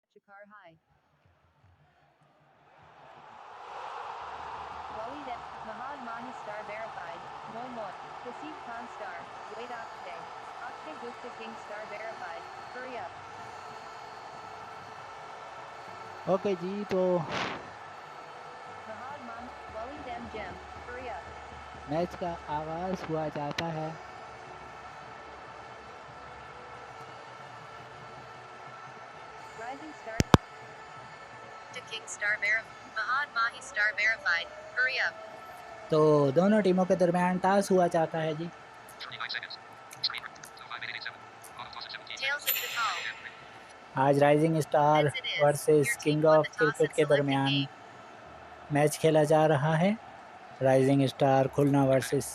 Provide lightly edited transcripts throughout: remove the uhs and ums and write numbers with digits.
Shakar High. Walid M. Mahad Mahi star verified. Moi Moi. Hasib Khan star. Wait Akshay. Akshay Gupta King star verified. Hurry up. Okay जी, तो Mahad Mahi. Walid M. Gem. Hurry up. Match का आगाज़ हुआ जाता है। Rising star. To King star verified. Mahad Mahi star verified. Hurry up. तो दोनों टीमों के दरमियान टास हुआ जाता है जी। Tails is the call. आज rising star As it is, versus your team king won of the toss cricket and के selected दरमियान game. मैच खेला जा रहा है। Rising star Khulna versus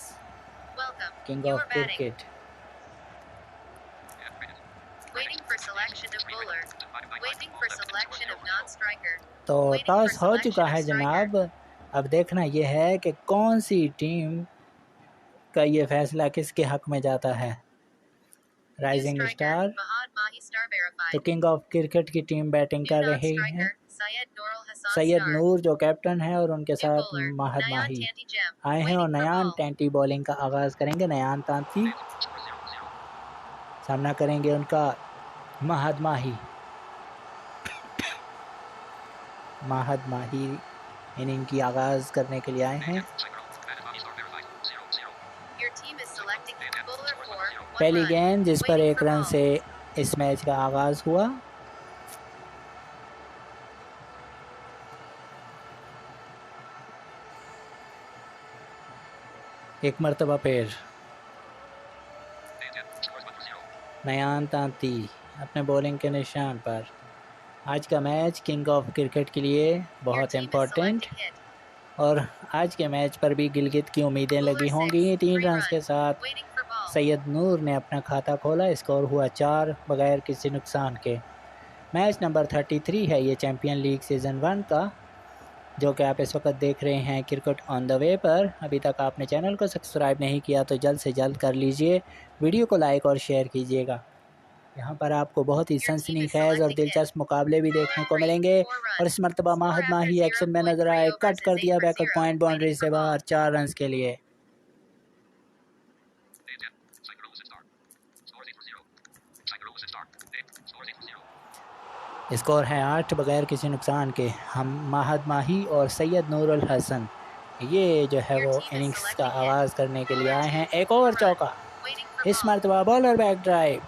Welcome. King You of are batting. Cricket. Waiting for selection of bowler. Waiting for selection of non-striker. तो Waiting toss for हो selection चुका of है striker. जनाब। अब देखना ये है कि कौन सी टीम का ये फैसला किसके हक में जाता है। New rising striker. Star Mahad Mahi star तो verified. किंग ऑफ क्रिकेट की टीम बैटिंग New कर रही है। non-striker. Syed Nurul Hassan Syed star. नूर जो कैप्टन है और उनके New साथ bowler. महद Nayan माही Tanti Gem. आए हैं और Waiting for नयान ball. टेंटी बॉलिंग का आगाज़ करेंगे। नयान तांती सामना करेंगे उनका महद माही। महद माही इनिंग की आगाज़ करने के लिए आए हैं। Your team is selecting bowler 4. 1 पहली run. गेंद जिस पर Waiting एक for रन ball. से इस मैच का आगाज़ हुआ। एक मरतबा पैर नयान तांती अपने बॉलिंग के निशान पर। आज का मैच किंग ऑफ क्रिकेट के लिए Your बहुत team is important selecting hit. और आज के मैच पर भी गिलगित की उम्मीदें Bowler लगी 6. होंगी। 3 3 रन run. के साथ Waiting for ball. सैयद नूर ने अपना खाता खोला। स्कोर हुआ 4 बगैर किसी नुकसान के। मैच नंबर 33 है ये चैम्पियन लीग सीज़न 1 का, जो कि आप इस वक्त देख रहे हैं क्रिकेट ऑन द वे पर। अभी तक आपने चैनल को सब्सक्राइब नहीं किया तो जल्द से जल्द कर लीजिए। वीडियो को लाइक और शेयर कीजिएगा। यहाँ पर आपको बहुत ही सनसनीखेज और दिलचस्प मुकाबले भी देखने को मिलेंगे। और इस मरतबा महद माही एक्शन में नजर आए। कट कर दिया बैकअप पॉइंट बाउंड्री से बाहर 4 रन के लिए। स्कोर है 8 बगैर किसी नुकसान के। हम महद माही और सैयद नूरुल हसन ये जो है वो इनिंग्स का आगाज़ करने के लिए आए हैं। एक और चौका। इस मरतबा बॉलर बैक ड्राइव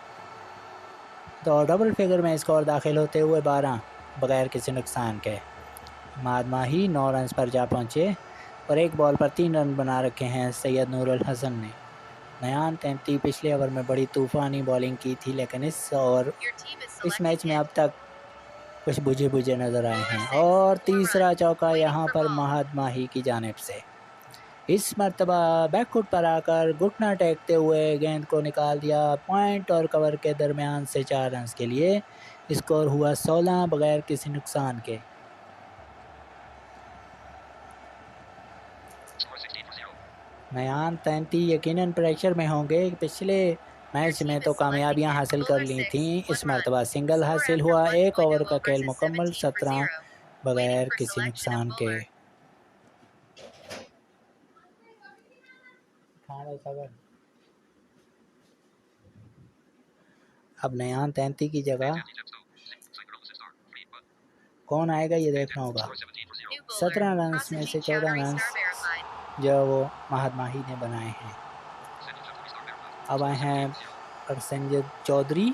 तो डबल फिगर में स्कोर दाखिल होते हुए 12 बगैर किसी नुकसान के। महद माही 9 रन पर जा पहुँचे और एक बॉल पर 3 रन बना रखे हैं सैयद नूरुल हसन ने। नयान तैंती पिछले ओवर में बड़ी तूफ़ानी बॉलिंग की थी, लेकिन इस मैच में अब तक कुछ बुझे नज़र आए हैं। और तीसरा चौका यहाँ पर महद माही की जानिब से। इस मरतबा बैकफुट पर आकर घुटना टेकते हुए गेंद को निकाल दिया पॉइंट और कवर के दरमियान से 4 रन के लिए। स्कोर हुआ 16 बगैर किसी नुकसान के। नयान तैंती यकीनन प्रेशर में होंगे। पिछले मैच में तो कामयाबियां हासिल कर ली थी, इस मरतबा सिंगल हासिल हुआ। 1 ओवर का खेल मुकम्मल 17 बगैर किसी नुकसान के। अब नयान तैंती की जगह कौन आएगा ये देखना होगा। 17 रन में से 14 रन जो वो महद माही ने बनाए हैं। अब आए हैं प्रसंजत चौधरी,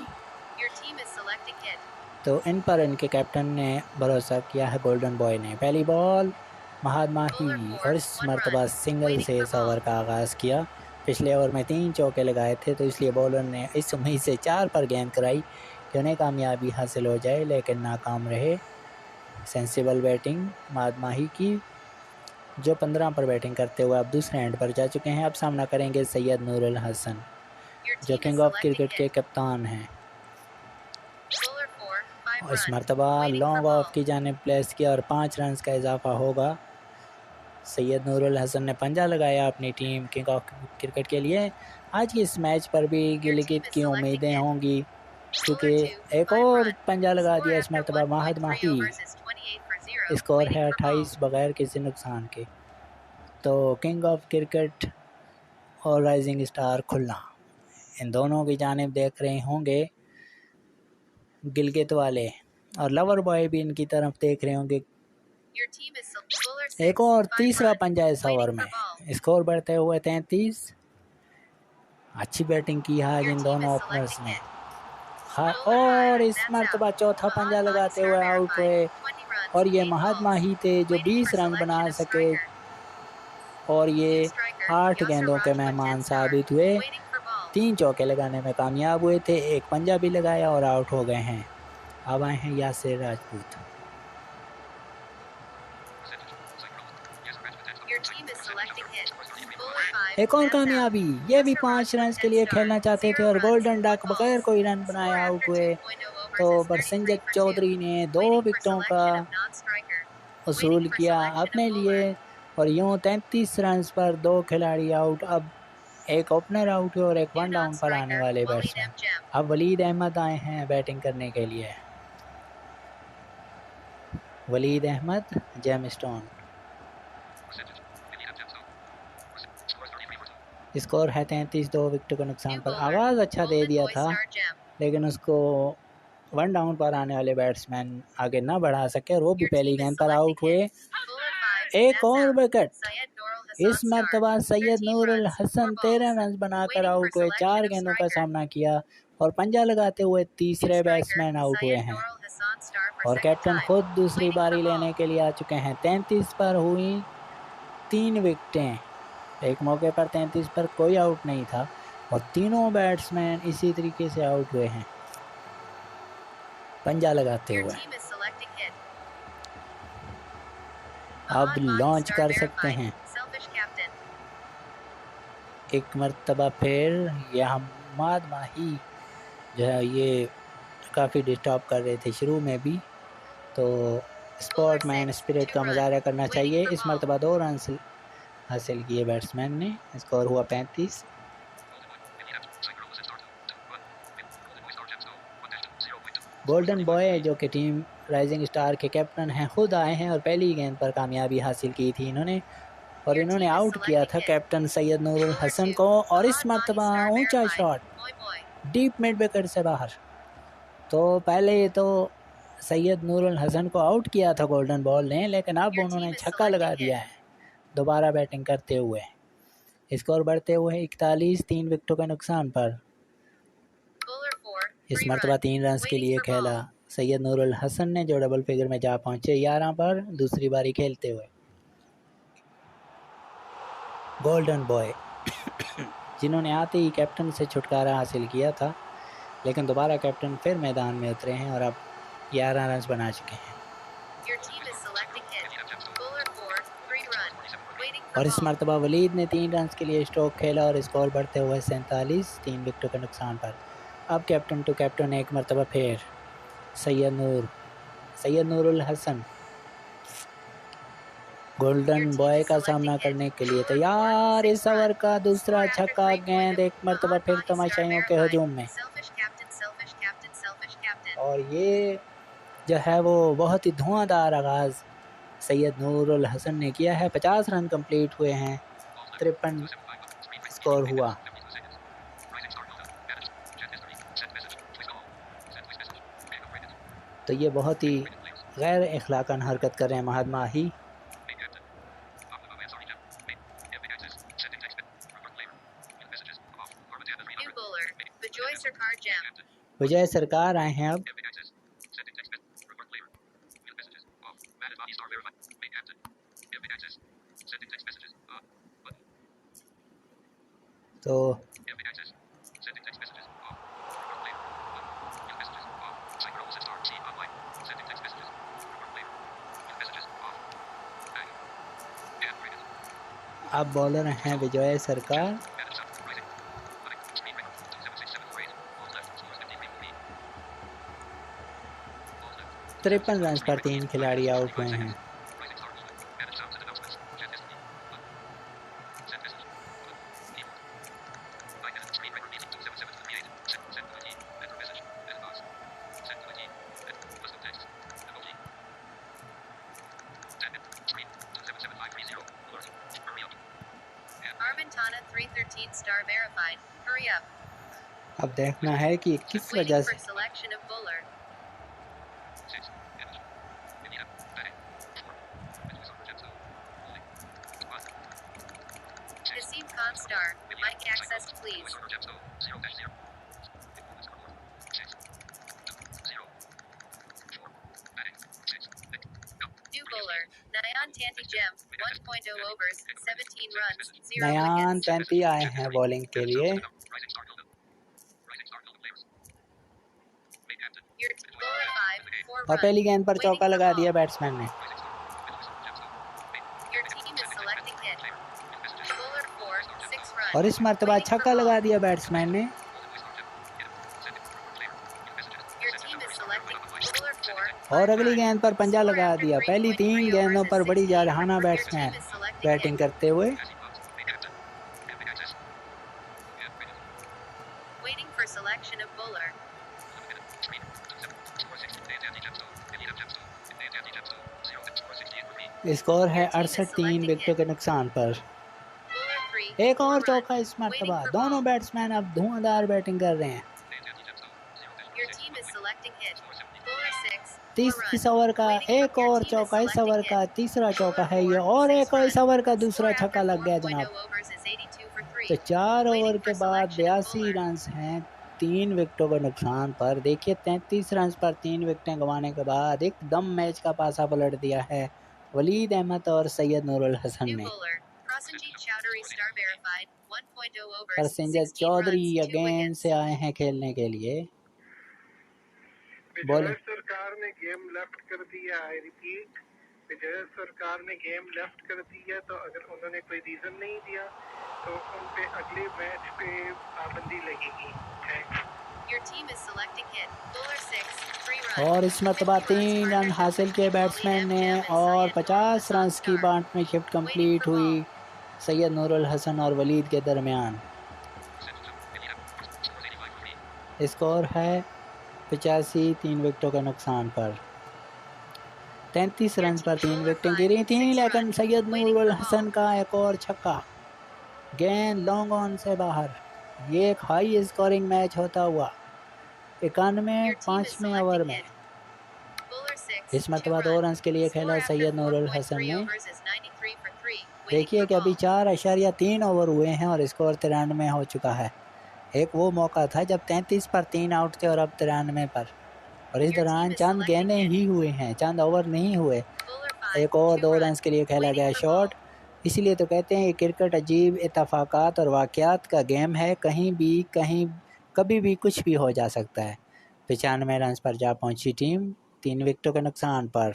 तो इन पर इनके कैप्टन ने भरोसा किया है गोल्डन बॉय ने। पहली बॉल महद माही और इस मरतबा सिंगल से इस ओवर का आगाज़ किया। पिछले ओवर में 3 चौके लगाए थे, तो इसलिए बॉलर ने इस उम्मीद से 4 पर गेंद कराई कि उन्हें कामयाबी हासिल हो जाए, लेकिन नाकाम रहे। सेंसिबल बैटिंग महद माही की, जो 15 पर बैटिंग करते हुए अब दूसरे एंड पर जा चुके हैं। अब सामना करेंगे सैयद नूरुल हसन, जो किंग ऑफ क्रिकेट के कप्तान हैं। और इस मरतबा लॉन्ग ऑफ की जानिब प्लेस किया और 5 रन का इजाफा होगा। सैयद नूरुल हसन ने पंजा लगाया अपनी टीम किंग ऑफ क्रिकेट के लिए। आज के इस मैच पर भी गिलगित की उम्मीदें होंगी। क्योंकि एक और पंजा लगा दिया इस मरतबा माहद माही। स्कोर है 28 बगैर किसी नुकसान के। तो किंग ऑफ क्रिकेट और राइजिंग स्टार खुल्ना, इन दोनों की जानिब देख रहे होंगे गिलगित वाले, और लवर बॉय भी इनकी तरफ देख रहे होंगे। एक और तीसरा पंजा इस ओवर में, स्कोर बढ़ते हुए 33। अच्छी बैटिंग की आज इन दोनों ओपनर्स ने। और इस मरतबा चौथा पंजा लगाते हुए आउट हुए, और ये माहद माही थे जो 20 रन बना सके, और ये 8 गेंदों के मेहमान साबित हुए। 3 चौके लगाने में कामयाब हुए थे, एक पंजा भी लगाया और आउट हो गए हैं। अब आए हैं यासिर राजपूत। एक और कामयाबी, ये भी 5 रन के लिए खेलना चाहते थे और गोल्डन डक बगैर कोई रन बनाए आउट हुए। तो बरसिंजत चौधरी ने 2 विकेटों का वसूल किया अपने लिए, और यूँ 33 रन पर 2 खिलाड़ी आउट। अब एक ओपनर आउट हुए और एक 1 डाउन पर आने वाले बैट्समैन। अब वलीद अहमद आए हैं बैटिंग करने के लिए। Waleed Ahmed, gem stone. Score है 33, 2 विकेट के नुकसान पर। आगाज़ अच्छा दे दिया था, लेकिन उसको 1 डाउन पर आने वाले बैट्समैन आगे ना बढ़ा सके, और वो भी पहली गेंद पर आउट हुए। एक और विकेट, इस मरतबा सैयद नूरुल हसन 13 रन बनाकर आउट हुए। 4 गेंदों का सामना किया और पंजा लगाते हुए तीसरे बैट्समैन आउट हुए हैं, और कैप्टन खुद दूसरी बारी लेने के लिए आ चुके हैं। 33 पर हुई 3 विकेटें। एक मौके पर 33 पर कोई आउट नहीं था, और तीनों बैट्समैन इसी तरीके से आउट हुए हैं पंजा लगाते हुए। अब लॉन्च कर सकते हैं एक मरतबा फिर। यह माहद माही जो है ये काफ़ी डिस्टर्ब कर रहे थे शुरू में भी, तो स्पोर्टमैन स्पिरिट का मुजाहरा करना चाहिए। इस मरतबा 2 रन हासिल किए बैट्समैन ने, स्कोर हुआ 35। गोल्डन बॉय जो कि टीम राइजिंग स्टार के कैप्टन हैं, खुद आए हैं और पहली गेंद पर कामयाबी हासिल की थी इन्होंने, और इन्होंने आउट किया था कैप्टन सैयद नूरुल हसन को। और इस मरतबा ऊंचा शॉट डीप मिड विकेट से बाहर। तो पहले तो सैयद नूरुल हसन को आउट किया था गोल्डन बॉल ने, लेकिन अब उन्होंने छक्का लगा दिया है दोबारा बैटिंग करते हुए। स्कोर बढ़ते हुए 41, 3 विकेटों के नुकसान पर। इस मरतबा 3 रन के लिए खेला सैयद नूरुल हसन ने, जो डबल फिगर में जा पहुंचे 11 पर दूसरी बारी खेलते हुए। गोल्डन बॉय जिन्होंने आते ही कैप्टन से छुटकारा हासिल किया था, लेकिन दोबारा कैप्टन फिर मैदान में उतरे हैं और अब 11 रन बना चुके हैं। और इस मरतबा वलीद ने 3 रन के लिए स्ट्रोक खेला और स्कोर बढ़ते हुए 47, 3 विकेटों के नुकसान पर। अब कैप्टन टू कैप्टन एक मरतबा फिर सैयद नूरुल हसन गोल्डन बॉय का सामना करने के लिए तैयार। इस ओवर का दूसरा छक्का, गेंद एक मरतबा फिर तमाशाइयों के हजूम में, और ये जो है वो बहुत ही धुआंधार आगाज़ सैयद नूरुल हसन ने किया है। 50 रन कंप्लीट हुए हैं, 53 स्कोर हुआ। तो ये बहुत ही गैर अखलाकन हरकत कर रहे हैं माहद माही। विजय सरकार आए हैं अब। तो अब बॉलर हैं विजय सरकार। तिरपन रन पर 3 खिलाड़ी आउट हुए हैं। 13 star verified. Hurry up. अब देखना है कि किस वजह Waiting for से selection of bowler. Haseeb Khan star. Mic access please. New bowler. Nayan Tanti Gem. 1.0 overs. 17 runs. 0 नयान wickets. 33 आए हैं बॉलिंग के लिए। Your bowler 5. 4 और पहली runs. गेंद पर Waiting चौका for लगा ball. दिया बैट्समैन ने। Your team is selecting hit. Bowler 4. 6 runs. और इस मर्तबा Waiting for छक्का ball. लगा दिया बैट्समैन ने। Your team is selecting bowler 4. और 5 अगली runs. गेंद पर पंजा Score लगा after दिया। पहली 3 3.3 गेंदों overs पर is बड़ी 16. जारहाना Your batsman team is selecting batting hit. करते हुए। Waiting for selection of bowler. Score है Your team is 68 3 selecting विकेटों hit. के नुकसान पर। Bowler 3. एक 4 और runs. चौका इस Waiting मर्तबा। for दोनों ball. बैट्समैन अब धुआंधार बैटिंग कर रहे हैं। Your team is selecting hit. Bowler 6. 4 30 runs. इस ओवर का Waiting for एक your और team is चौका इस selecting ओवर का hit. तीसरा चौका है Bowler ये 4. और 6 एक और इस runs. ओवर का Score दूसरा after छक्का लग गया 4.0 जनाब। overs is 82 for 3. तो 4 Waiting ओवर for के बाद selection of 82 bowler. रन हैं 3 विकेटों के नुकसान पर। देखिए 33 रन पर 3 विकेटें गंवाने के बाद एकदम मैच का पासा पलट दिया है वलीद अहमद और सैयद नूरुल हसन New ने। bowler. Prasenjit Chowdhury star verified. 1.0 overs. Prasenjit 16 Chowdhury runs. 2 again wickets. से आए हैं खेलने के लिए। विजय सरकार ने गेम लेफ्ट कर दिया। आई रिपीट, विजय सरकार ने गेम लेफ्ट कर दिया। तो अगर उन्होंने कोई रीजन नहीं दिया तो उन पे अगले मैच पे पाबंदी लगेगी। Thanks. Your team is selecting hit. Bowler 6. 3 runs. और इस मरतबा 50 runs 3 रन partnership हासिल किए between बैट्समैन Waleed ने M. Jam and और Syed 50 Nurul रन Hasan की star. Partnership Waiting complete for हुई ball. सैयद नूरुल हसन और वलीद के दरमियान। स्कोर है 85 3 विकेटों के नुकसान पर। 33 Your रन पर team 3 bowler विकेटें 5. गिरी थीं 6 लेकिन runs. Syed Waiting Nurul for Hasan ball. का एक और छक्का। गेंद लॉन्ग ऑन से बाहर। ये एक हाई स्कोरिंग मैच होता हुआ 91 Your team is 5वें ओवर selecting में। hit. Bowler 6. इस 2 मरतबा 2 runs. रन के लिए Score खेला after सैयद नूरुल हसन 4.3 ने। overs is 93 for 3. Waiting देखिए for कि अभी ball. 4.3 ओवर हुए हैं और स्कोर 93 हो चुका है। एक वो मौका था जब 33 पर 3 आउट थे और अब 93 पर। और इस Your team दौरान is चंद selecting गेंदें hit. ही हुए हैं, चंद ओवर नहीं हुए। Bowler 5. एक और 2 2 रन runs. के लिए खेला Waiting गया for शॉट। ball. इसीलिए तो कहते हैं ये क्रिकेट अजीब इत्तफाकात और वाक़यात का गेम है। कहीं भी कहीं कभी भी कुछ भी हो जा सकता है। 95 रन पर जा पहुंची टीम 3 विकेटों के नुकसान पर।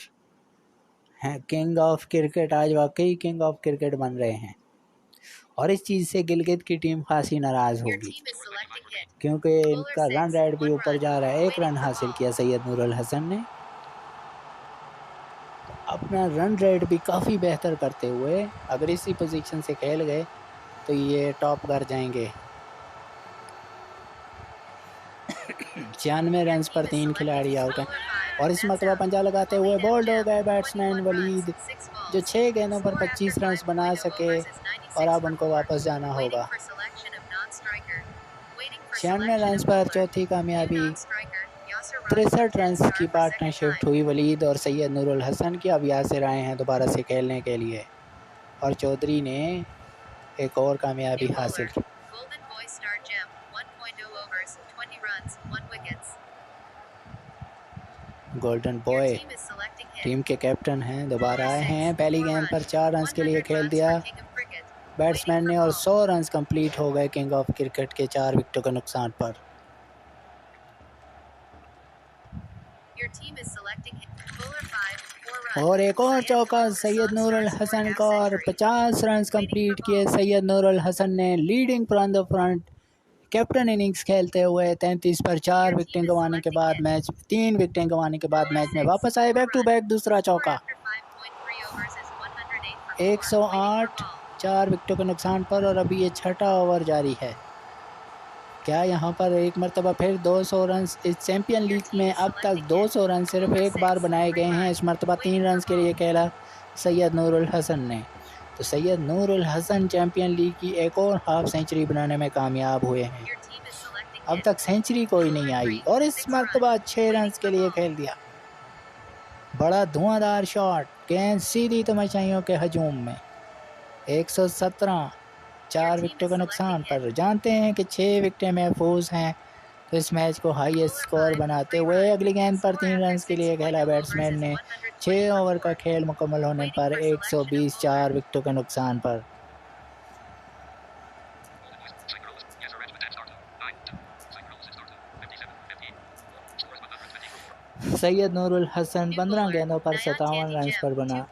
हैं किंग ऑफ क्रिकेट, आज वाकई किंग ऑफ क्रिकेट बन रहे हैं। और इस चीज़ से गिलगित की टीम खासी नाराज़ Your होगी team is selecting hit. क्योंकि Bowler इनका 6. रन रेट भी 1 ऊपर run. जा रहा है। 1 Waiting रन for हासिल ball. किया सैयद नूरुल हसन ने। अपना रन रेट भी काफ़ी बेहतर करते हुए अगर इसी पोजीशन से खेल गए तो ये टॉप कर जाएंगे। 96 रन पर 3 खिलाड़ी आउट हैं और इस मरतबा पंजा लगाते हुए बोल्ड हो गए बैट्समैन वलीद, जो 6 गेंदों पर 25 रन बना सके और अब उनको वापस जाना होगा। 96 रन पर चौथी कामयाबी। 63 रन की पार्टनरशिप हुई वलीद और सैयद नूरुल हसन की। अब यासिर आए हैं दोबारा से खेलने के लिए और चौधरी ने एक और कामयाबी हासिल। गोल्डन बॉय टीम के कैप्टन हैं, दोबारा आए हैं। पहली गेंद पर 4 रन के लिए खेल दिया बैट्समैन ने और 100 रन कंप्लीट हो गए किंग ऑफ क्रिकेट के 4 विकेटों के नुकसान पर। और एक और चौका सैयद नूरुल हसन का और 50 रन कंप्लीट किए सैयद नूरुल हसन ने। Leading from the front captain innings खेलते हुए 33 पर 4 विकेटें गंवाने के बाद मैच 3 विकेटें गंवाने के बाद मैच में वापस आए। बैक टू बैक दूसरा चौका। 108 4 विकेटों के नुकसान पर और अभी ये 6ठा ओवर जारी है। क्या यहाँ पर एक मरतबा फिर 200 रन? इस चैम्पियन लीग में अब तक 200 रन सिर्फ एक बार बनाए गए हैं। इस मरतबा 3 रन के लिए खेला सैयद नूरुल हसन ने। तो सैयद नूरुल हसन चैम्पियन लीग की एक और हाफ सेंचुरी बनाने में कामयाब हुए हैं। अब तक सेंचुरी कोई नहीं आई और इस मरतबा 6 रन के लिए खेल दिया। बड़ा धुआंधार शॉट, गेंद सीधी तमाशाइयों के हजूम में। 117, 4 विकेटों के नुकसान पर। जानते हैं कि 6 विकेटें महफूज हैं, तो इस मैच को हाईएस्ट स्कोर बनाते हुए अगली गेंद पर 3 रन के लिए खेला बैट्समैन ने। 6 ओवर का खेल मुकम्मल होने पर 120, 4 विकेटों के नुकसान पर। सैयद नूरुल हसन 15 गेंदों पर 57 रन पर बना।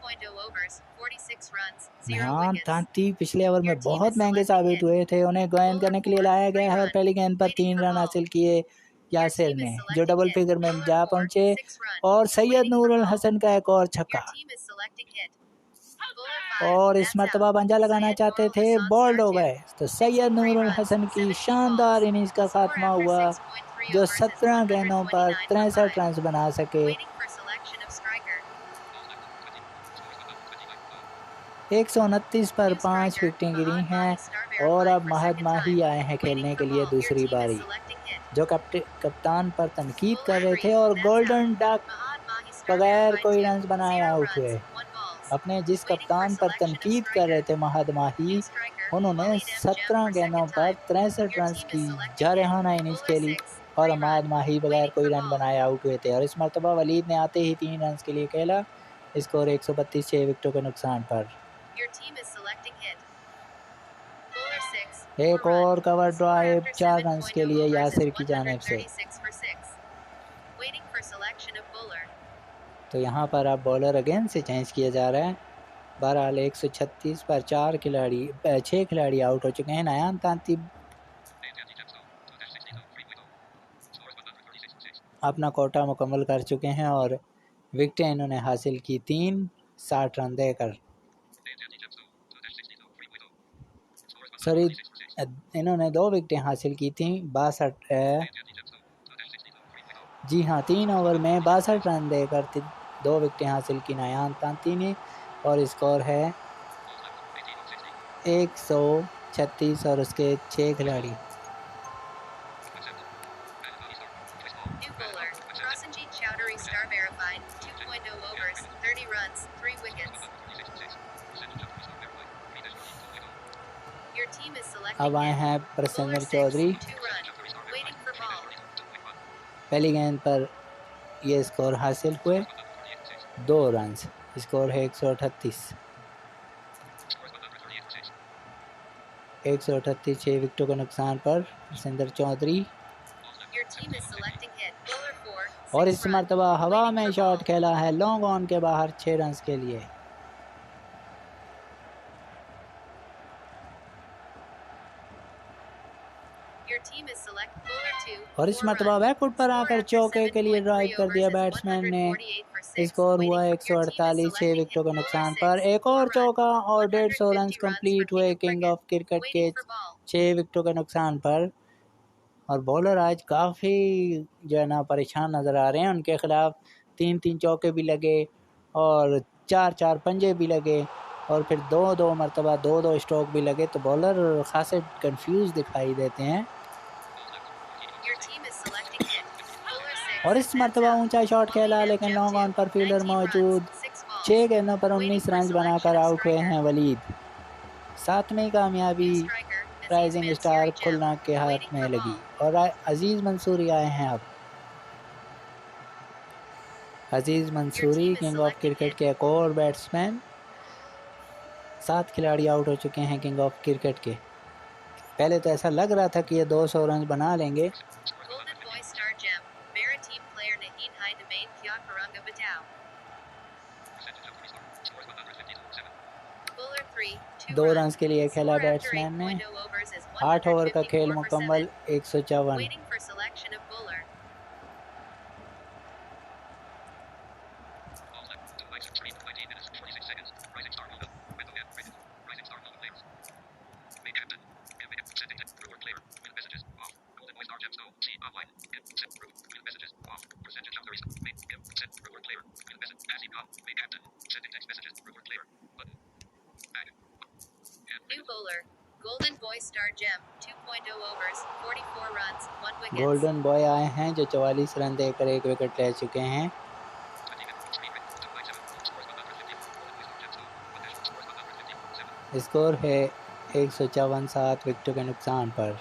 नयान तांती पिछले ओवर में बहुत महंगे साबित हुए थे, उन्हें गेंद करने के लिए लाया गया है और पहली गेंद पर 3 रन हासिल किए यासिर ने, जो डबल फिगर में जा पहुंचे। और सैयद नूरुल हसन का एक और छक्का, और इस मरतबा पंजा लगाना चाहते थे, बॉल्ड हो गए। तो सैयद नूरुल हसन की शानदार इनिंग्स का खात्मा हुआ, जो 17 गेंदों पर 63 रन बना सके। 129 पर 5 विकेटें गिरी हैं और अब महद माही आए हैं खेलने के लिए दूसरी बारी, जो कप्तान पर तनकीद कर रहे थे और गोल्डन डक बगैर कोई रन बनाए आउट हुए। अपने जिस कप्तान पर तनकीद कर रहे थे महद माही, उन्होंने 17 गेंदों पर 63 रन की जारहाना इनिंग्स खेली और महद माही बगैर कोई रन बनाए आउट हुए थे। और इस मरतबा वलीद ने आते ही 3 रन के लिए खेला, स्कोर 132, 6 विकेटों के नुकसान पर। एक और कवर ड्राइव 4 रन के लिए यासिर की जानिब से। तो यहाँ पर अब बॉलर अगेन से चेंज किया जा रहा है। बहरहाल 136 पर 6 खिलाड़ी आउट हो चुके हैं। नयान तांती अपना कोटा मुकम्मल कर चुके हैं और विकेटें इन्होंने हासिल की 3, 60 रन देकर। सॉरी, इन्होंने 2 विकेटें हासिल की थी, 62, जी हाँ, 3 ओवर में 62 रन देकर 2 विकेटें हासिल की नयान तांती ने। और स्कोर है 136 और उसके 6 खिलाड़ी। अब आए हैं प्रसन्न चौधरी। पहली गेंद पर ये स्कोर हासिल हुए 2 रन, स्कोर है 138, 6 विकेटों के नुकसान पर प्रसन्न चौधरी। और इस मरतबा हवा में शॉट खेला है लॉन्ग ऑन के बाहर 6 रन के लिए। और इस मरतबा बैकफुट पर आकर चौके के लिए ड्राइव कर दिया बैट्समैन ने। स्कोर हुआ 148, 6 विकेटों के नुकसान पर। एक और चौका और 150 रन कंप्लीट हुए किंग ऑफ क्रिकेट के 6 विकेटों के नुकसान पर। और बॉलर आज काफ़ी जो है ना परेशान नज़र आ रहे हैं। उनके खिलाफ 3-3 चौके भी लगे और 4-4 पंजे भी लगे और फिर 2-2 मरतबा 2-2 स्ट्रोक भी लगे, तो बॉलर खासे कंफ्यूज दिखाई देते हैं। और इस मरतबा ऊंचा शॉट खेला, लेकिन लॉन्ग ऑन पर फील्डर मौजूद। 6 गेंदों पर 19 रन बनाकर आउट हुए हैं वलीद। 7वीं कामयाबी राइजिंग स्टार खुलना के हाथ में लगी और अजीज़ मंसूरी आए हैं। अब अजीज़ मंसूरी किंग ऑफ क्रिकेट के एक और बैट्समैन। 7 खिलाड़ी आउट हो चुके हैं किंग ऑफ क्रिकेट के। पहले तो ऐसा लग रहा था कि ये 200 रन बना लेंगे। दो रन के लिए खेला बैट्समैन ने। 8 ओवर का खेल मुकम्मल, 154। New bowler. Golden Boy Star Gem. 2.0 overs. 44 runs. 1 wicket. Golden boy आए हैं जो 44 रन देकर 1 विकेट ले चुके हैं। स्कोर है 154, 7 विकेटों के नुकसान पर।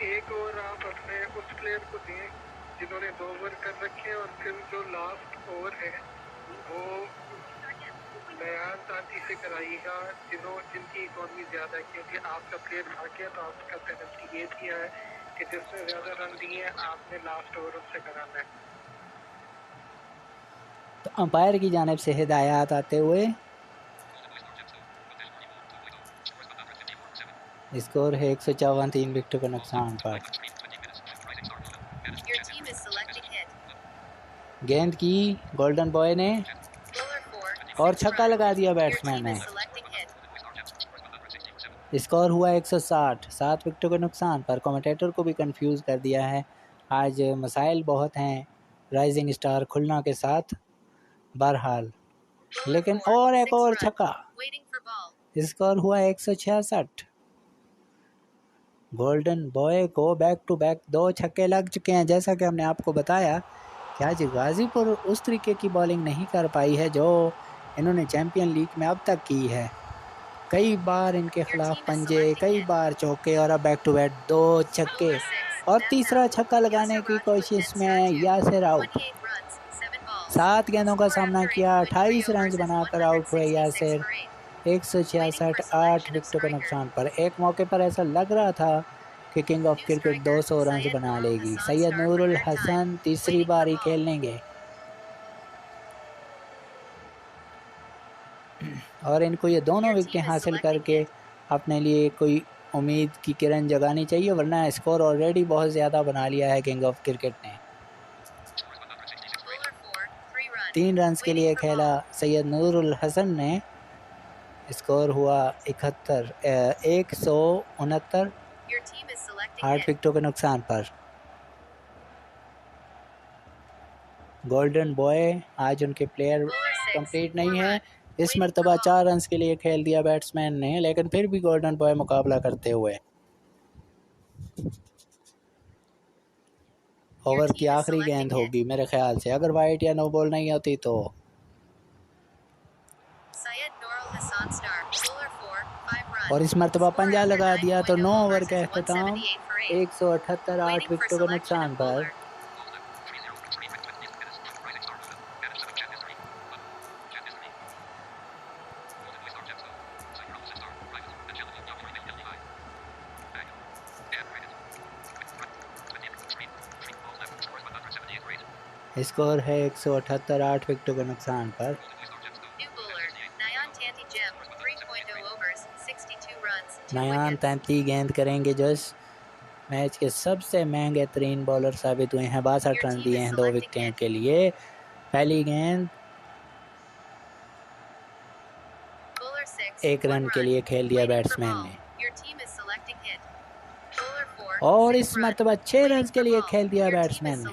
एक ओवर आप अपने उस प्लेयर को दें जिन्होंने 2 ओवर कर रखे हैं, और फिर जो लास्ट ओवर है वो नयान तांती से कराइएगा जिनकी इकॉनमी ज़्यादा है, क्योंकि आपका प्लेयर भाग गया तो आपका पेनल्टी ये दिया है कि जिसने ज़्यादा रन दिए हैं आपने लास्ट ओवर उससे कराना है। तो अंपायर की जानिब से हिदायत आते हुए स्कोर है 154, 3 विकेटों के नुकसान पर। Your team is selecting hit. गेंद की गोल्डन बॉय ने Bowler 4. और 6 छक्का runs. लगा दिया Your बैट्समैन team ने। is selecting hit. स्कोर हुआ 160, 7 विकेटों के नुकसान पर। कमेंटेटर को भी कंफ्यूज कर दिया है। आज मसाइल बहुत हैं राइजिंग स्टार खुलना के साथ। बहरहाल Bowler लेकिन 4. और एक 6 और runs. छक्का। Waiting for ball. स्कोर हुआ 166। गोल्डन बॉय को बैक टू बैक 2 छक्के लग चुके हैं। जैसा कि हमने आपको बताया कि आज गाजीपुर उस तरीके की बॉलिंग नहीं कर पाई है जो इन्होंने चैंपियन लीग में अब तक की है। कई बार इनके खिलाफ पंजे, कई बार चौके, और अब बैक टू बैक 2 छक्के Bowler 6. और That's तीसरा out. छक्का लगाने Yasser की Raj with कोशिश hit में star 2. Yasir out. 28 runs. 7 balls. 7 गेंदों का Score सामना after किया, 8.3 28 रन overs is बनाकर आउट हुए 166 यासिर। for 8. 166, 8 विकेटों के नुकसान पर। एक मौके पर ऐसा लग रहा था कि किंग ऑफ क्रिकेट 200 रन बना लेगी। सैयद नूरुल हसन तीसरी बारी खेलेंगे और इनको ये दोनों विकेटें हासिल करके अपने लिए कोई उम्मीद की किरण जगानी चाहिए, वरना स्कोर ऑलरेडी बहुत ज़्यादा बना लिया है किंग ऑफ क्रिकेट ने। 3 रन के लिए खेला सैयद नूरुल हसन ने। स्कोर हुआ 169, 8 विकेटों के नुकसान पर। गोल्डन बॉय आज उनके प्लेयर कंप्लीट नहीं है। इस मरतबा 4 रन के लिए खेल दिया बैट्समैन ने, लेकिन फिर भी गोल्डन बॉय मुकाबला करते हुए। ओवर की आखिरी गेंद होगी मेरे ख्याल से, अगर वाइट या नो बॉल नहीं होती तो। और इस मरतबा पंजा लगा दिया तो 9 ओवर का अख्ताम 178, 8 विकेटों के नुकसान पर। स्कोर है 178, 8 विकेटों के नुकसान पर। नयान 33 गेंद करेंगे जो इस मैच के सबसे महंगे तरीन बॉलर साबित हुए हैं। 62 रन दिए हैं 2 विकेटों के लिए। पहली गेंद 1 रन के लिए खेल दिया बैट्समैन ने, और इस मरतबा 6 रन के लिए खेल दिया बैट्समैन ने।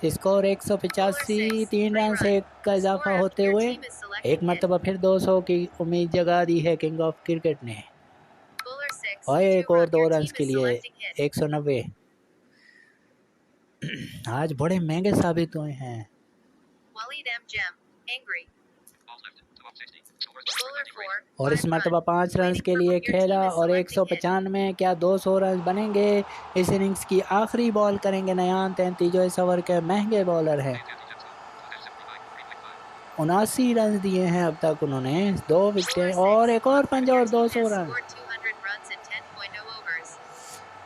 स्कोर 185, 3 रन से का इजाफा होते हुए एक मरतबा फिर 200 की उम्मीद जगा दी है किंग ऑफ क्रिकेट ने, और एक और 2 रन के लिए 190। आज बड़े महंगे साबित हुए हैं। और इस मरतबा 5 रन के लिए खेला और 195। क्या 200 रन बनेंगे? इस इनिंग्स की आखिरी बॉल करेंगे नयान 33 जो इस ओवर के महंगे बॉलर हैं। 79 रन दिए हैं अब तक उन्होंने, 2 विकेटें और एक और पंजा और 200 रन।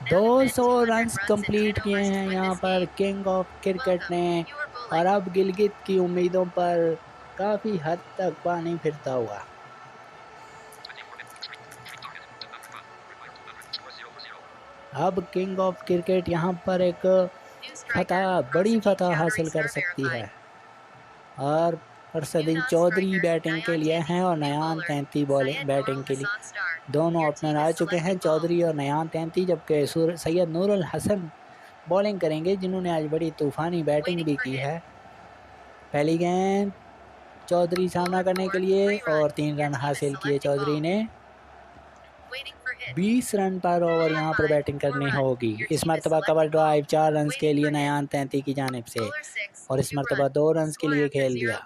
200 रन कंप्लीट किए हैं यहाँ पर किंग ऑफ क्रिकेट ने, और अब गिलगित की उम्मीदों पर काफ़ी हद तक पानी फिरता हुआ। अब किंग ऑफ क्रिकेट यहाँ पर एक फतह, बड़ी फतह हासिल कर सकती है, और फरसदीन चौधरी बैटिंग के लिए हैं और नयान 33 बॉलिंग बैटिंग के लिए। दोनों ओपनर आ चुके हैं, चौधरी और नयान 33, जबकि सैयद नूरुल हसन बॉलिंग करेंगे जिन्होंने आज बड़ी तूफ़ानी बैटिंग भी की है। पहली गेंद चौधरी सामना करने के लिए और 3 रन हासिल किए चौधरी ने। 20 रन पर ओवर यहाँ पर बैटिंग करनी होगी। इस मरतबा कवर ड्राइव 4 रन के लिए नयान 33 की जानिब से, और इस मरतबा 2 रन के लिए खेल दिया।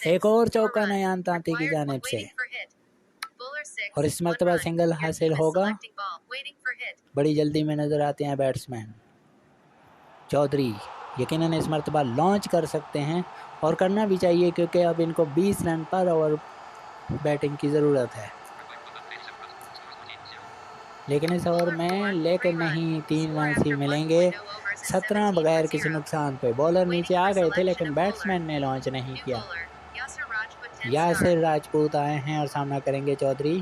एक और चौका नयान 33 की जानिब से, और इस मरतबा सिंगल हासिल होगा। बड़ी जल्दी में नजर आते हैं बैट्समैन चौधरी। यकीनन इस मरतबा लॉन्च कर सकते हैं, और करना भी चाहिए, क्योंकि अब इनको 20 रन पर ओवर बैटिंग की ज़रूरत है। लेकिन इस ओवर में लेकिन नहीं, 3 रन ही मिलेंगे 17 बगैर किसी नुकसान पे। बॉलर नीचे आ गए थे, लेकिन बैट्समैन ने लॉन्च नहीं किया। यासिर राजपूत आए हैं और सामना करेंगे चौधरी।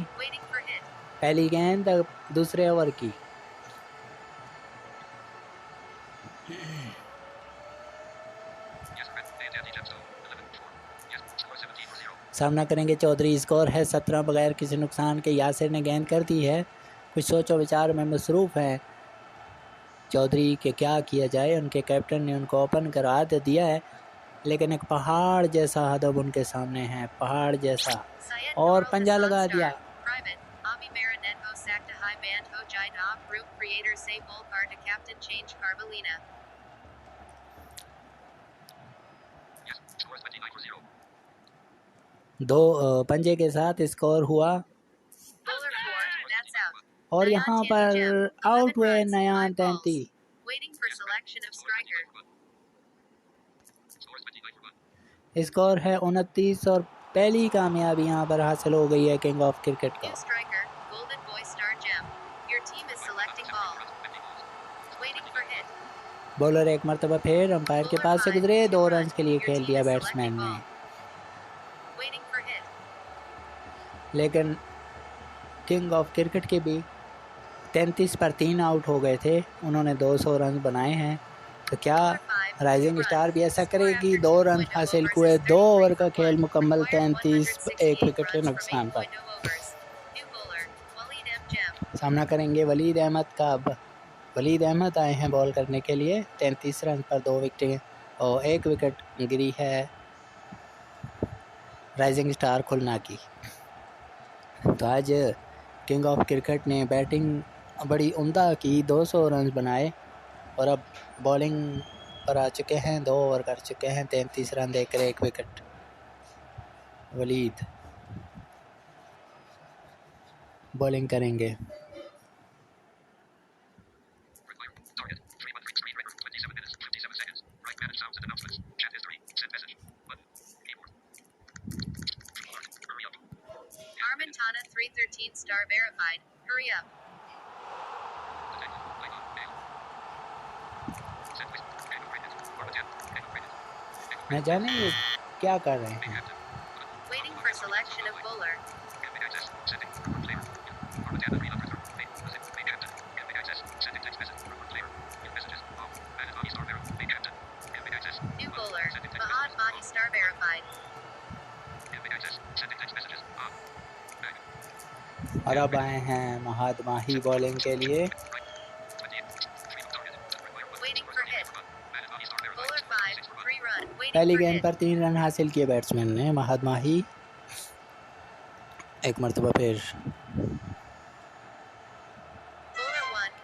पहली गेंद दूसरे ओवर की। सामना करेंगे चौधरी। स्कोर है 17 बगैर किसी नुकसान के। यासिर ने गेंद कर दी है, कुछ सोचो विचार में मसरूफ़ हैं चौधरी के क्या किया जाए। उनके कैप्टन ने उनको ओपन करा दिया है, लेकिन एक पहाड़ जैसा हदफ उनके सामने है, पहाड़ जैसा, और पंजा लगा दिया। दो पंजे के साथ स्कोर हुआ, और यहाँ पर आउट हुए नयान 33। स्कोर है 29, और पहली कामयाबी यहाँ पर हासिल हो गई है किंग ऑफ क्रिकेट का। बॉलर एक मरतबा फिर अंपायर के पास से गुजरे, 2 रन के लिए खेल दिया बैट्समैन ने। लेकिन किंग ऑफ क्रिकेट के भी 33 पर 3 आउट हो गए थे, उन्होंने 200 रन बनाए हैं। तो क्या राइजिंग स्टार भी ऐसा करेगी? 2 रन हासिल हुए, 2 ओवर का खेल मुकम्मल, 33 1 विकेट के नुकसान पर। सामना करेंगे वलीद अहमद का। अब वलीद अहमद आए हैं बॉल करने के लिए। 33 रन पर 2 विकेटें और 1 विकेट गिरी है राइजिंग स्टार खुलना की। तो आज किंग ऑफ क्रिकेट ने बैटिंग बड़ी उम्दा की, 200 रन बनाए, और अब बॉलिंग पर आ चुके हैं। 2 ओवर कर चुके हैं, 33 रन देकर 1 विकेट। वलीद बॉलिंग करेंगे। Armentana 313 star verified. Hurry up. न जाने ये क्या कर रहे हैं। Waiting for selection of bowler. New bowler. Mahad Mahi star verified. और अब आए हैं महाद माही बॉलिंग के लिए। पहली गेंद पर 3 रन हासिल किए बैट्समैन ने महाद माही। एक मरतबा फिर,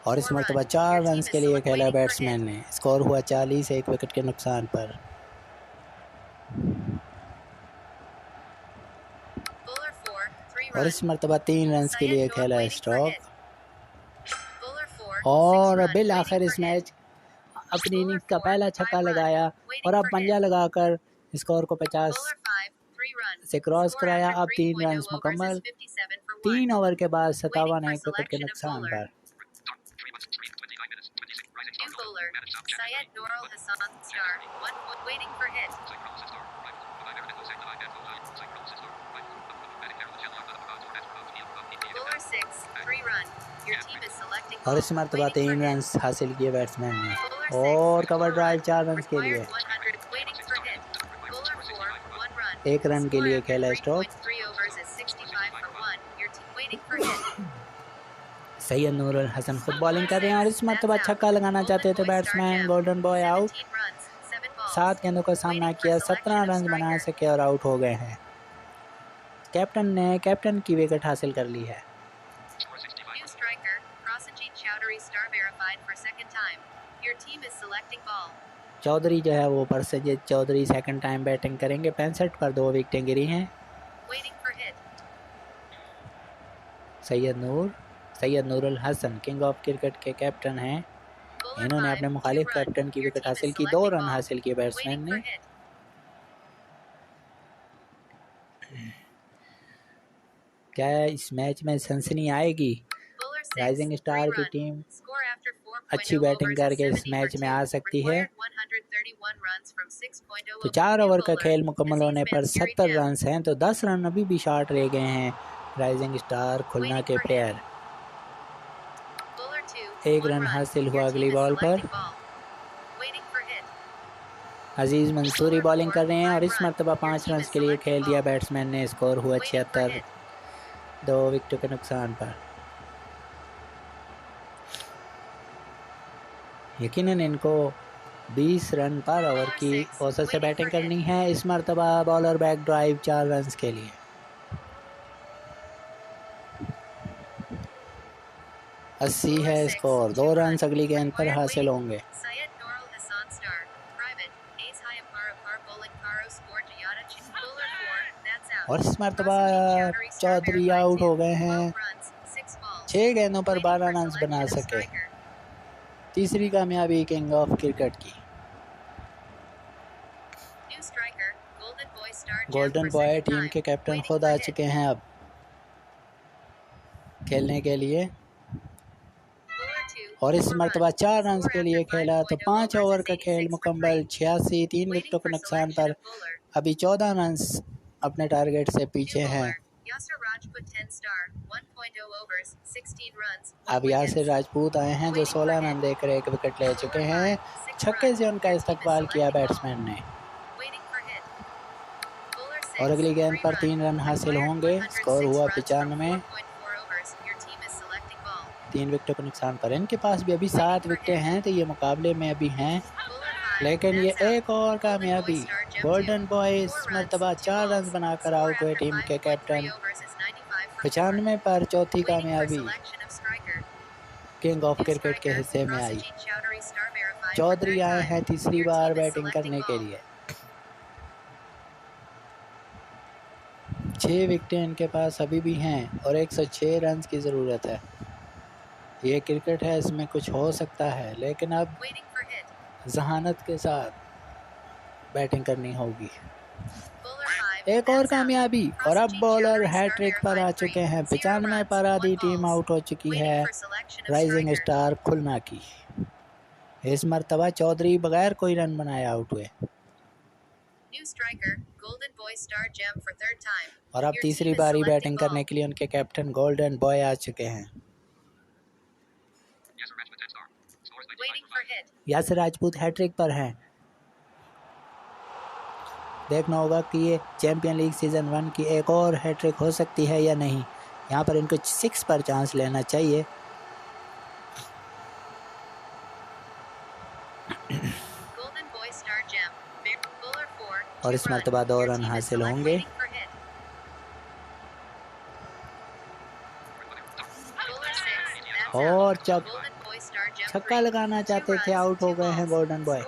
और इस मरतबा 4 रन के लिए खेला बैट्समैन ने। स्कोर हुआ 40 1 विकेट के नुकसान पर। और इस मरतबा 3 रन के लिए खेला स्ट्रोक, और बिल आखिर इस मैच अपनी इनिंग्स का पहला छक्का लगाया, और अब पंजा लगाकर स्कोर को 50 से क्रॉस कराया। अब 3 रन मुकम्मल, 3 ओवर के बाद 57 1 विकेट के नुकसान पर। और इस मरतबा 3 रन हासिल किए बैट्समैन ने, और कवर ड्राइव 4 रन के लिए। 1 रन के लिए खेला स्ट्रोक। सैयद नूरुल हसन खुद बॉलिंग कर रहे हैं, और इस मरतबा छक्का लगाना चाहते थे बैट्समैन। Golden boy out. 7 गेंदों का सामना किया, 17 रन बना सके और आउट हो गए हैं। कैप्टन ने कैप्टन की विकेट हासिल कर ली है। चौधरी जो है वो Prasenjit Chowdhury second time batting करेंगे। 65 पर 2 विकेटें गिरी हैं। Syed Nurul Hasan king of cricket के कैप्टन हैं। इन्होंने अपने मुखालिफ कैप्टन की विकेट हासिल की। 2 रन हासिल किए बैट्समैन ने। क्या इस मैच में सनसनी आएगी? राइजिंग स्टार की टीम अच्छी बैटिंग करके इस मैच में आ सकती है। तो 4 ओवर का खेल मुकम्मल होने पर 70 रन हैं, तो 10 रन अभी भी शॉर्ट रह गए हैं राइजिंग स्टार खुलना के प्लेयर। 1 रन हासिल हुआ अगली बॉल पर। अजीज मंसूरी बॉलिंग कर रहे हैं और इस मरतबा 5 रन के लिए खेल दिया बैट्समैन ने। स्कोर हुआ 76, 2 विकेटों के नुकसान पर। यकीनन इनको 20 रन पर ओवर की औसत से बैटिंग करनी है। इस मरतबा बॉलर बैक ड्राइव 4 रन के लिए। अस्सी है स्कोर। 2 रन अगली गेंद पर हासिल होंगे। और इस मरतबा चौधरी आउट हो गए हैं। 6 गेंदों पर 12 रन बना सके। तीसरी कामयाबी किंग ऑफ क्रिकेट की। गोल्डन बॉय टीम के कैप्टन खुद आ चुके हैं अब खेलने के लिए। और इस मरतबा 4 रन के लिए खेला, तो 5 ओवर का खेल मुकम्मल। 86, 3 विकेटों के नुकसान पर अभी 14 रन अपने टारगेट से पीछे हैं। अब यासिर राजपूत आए हैं जो 16 रन देकर 1 विकेट ले चुके हैं। छक्के से उनका इस्तकबाल किया बैट्समैन ने। और अगली गेंद पर 3 रन हासिल होंगे। स्कोर हुआ 95, 3 विकेटों के नुकसान पर। इनके पास भी अभी 7 विकेटें हैं, तो ये मुकाबले में अभी हैं। लेकिन ये एक और कामयाबी। गोल्डन बॉय इस मरतबा 4 रन बनाकर आउट हुए टीम के कैप्टन। 95 पर चौथी कामयाबी किंग ऑफ क्रिकेट के हिस्से में आई। चौधरी आए हैं तीसरी बार बैटिंग करने के लिए। 6 विकेटें इनके पास अभी भी हैं और 106 रन की ज़रूरत है। ये क्रिकेट है, इसमें कुछ हो सकता है, लेकिन अब जहानत के साथ बैटिंग करनी होगी। एक और कामयाबी और अब बॉलर हैट्रिक पर आ चुके हैं। 95 पर आधी टीम आउट हो चुकी है राइजिंग स्टार खुलना की। इस मरतबा चौधरी बगैर कोई रन बनाए आउट हुए। और अब तीसरी बारी बैटिंग करने के लिए उनके कैप्टन गोल्डन बॉय आ चुके हैं। यासिर राजपूत हैट्रिक पर हैं। देखना होगा कि ये चैंपियन लीग सीज़न 1 की एक और हैट्रिक हो सकती है या नहीं। यहाँ पर इनको 6 पर चांस लेना चाहिए। और इस मरतबा 2 रन हासिल होंगे। और छक्का लगाना चाहते थे, आउट हो गए हैं गोल्डन बॉय।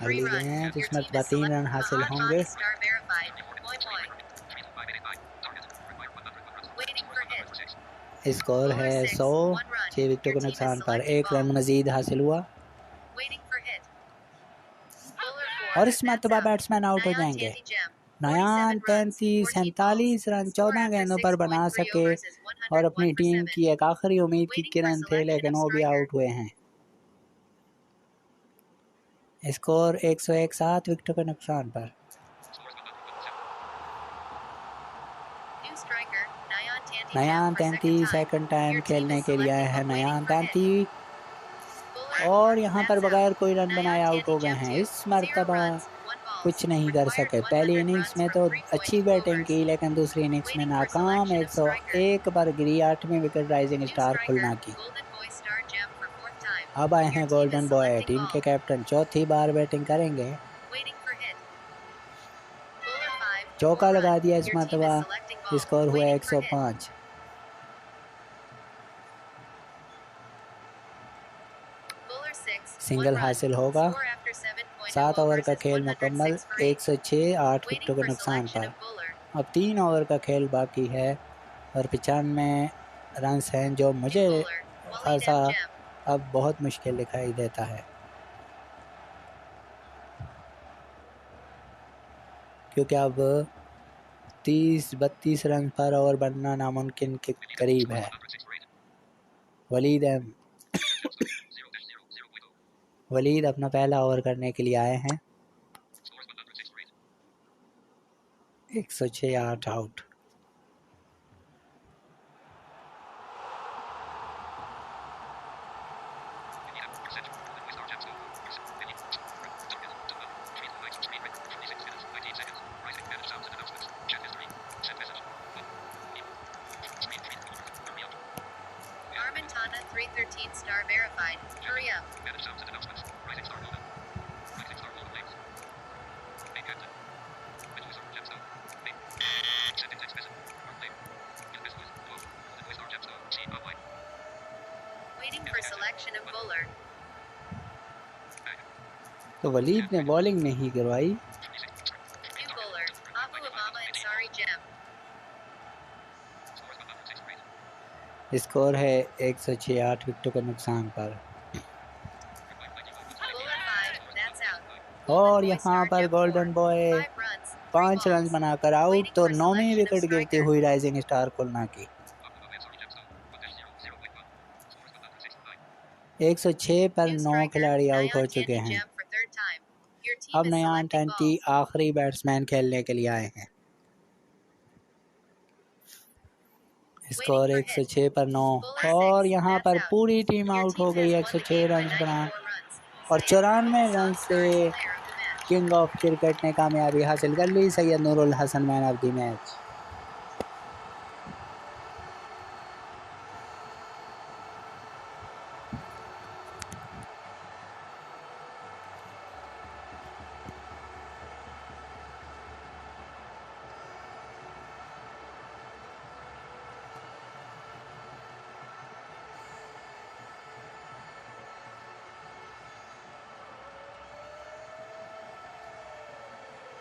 अगली गेंद इस मरतबा 3 रन हासिल होंगे। स्कोर है 100, 6 विकेटों के नुकसान पर। 1 रन मजीद हासिल हुआ। और इस मरतबा बैट्समैन आउट हो जाएंगे। नयान 33-47 रन 14 गेंदों पर बना सके और अपनी टीम की एक आखिरी उम्मीद की किरण थे, लेकिन वो भी आउट हुए हैं। स्कोर 101, 7 विकेटों के नुकसान पर। नयान 33 सेकंड टाइम खेलने के लिए आए हैं। नयान 33 और यहाँ पर बगैर कोई रन बनाए आउट हो गए हैं। इस मरतबा कुछ नहीं कर सके। पहली इनिंग्स में तो अच्छी बैटिंग की, लेकिन दूसरी इनिंग्स में नाकाम। 101 पर गिरी। 8वीं विकेट राइजिंग स्टार खुलना की। अब आए हैं गोल्डन बॉय। टीम के कैप्टन चौथी बार बैटिंग करेंगे। चौका लगा दिया इस मरतबा। स्कोर हुआ 105। सिंगल हासिल होगा। 7 ओवर का खेल मुकम्मल। 106 8 विकेटों के नुकसान पर। अब 3 ओवर का खेल बाकी है और 95 रन हैं, जो मुझे खासा अब बहुत मुश्किल दिखाई देता है, क्योंकि अब 30-32 रन पर ओवर बनना नामुमकिन के करीब है। वलीद अपना पहला ओवर करने के लिए आए हैं। 106 8 out. Armentana 313 star verified. Hurry up. Waiting for selection of bowler. तो वलीद ने बॉलिंग नहीं करवाई। New bowler, Abu Amama Ansari Jem. Score है 106 8 विकेटों के नुकसान पर। Bowler 5, that's out. और यहाँ पर गोल्डन बॉय 5 रन बनाकर आउट। तो 9वीं विकेट गिरती हुई राइजिंग स्टार खुलना की। 106 पर 9 खिलाड़ी आउट हो चुके हैं। अब नयान टंटी आखिरी बैट्समैन खेलने के लिए आए हैं। स्कोर 106 पर 9 और यहाँ पर पूरी टीम आउट हो गई। 106 रन बना और 94 रन से किंग ऑफ क्रिकेट ने कामयाबी हासिल कर ली। Syed Nurul Hasan man of the match.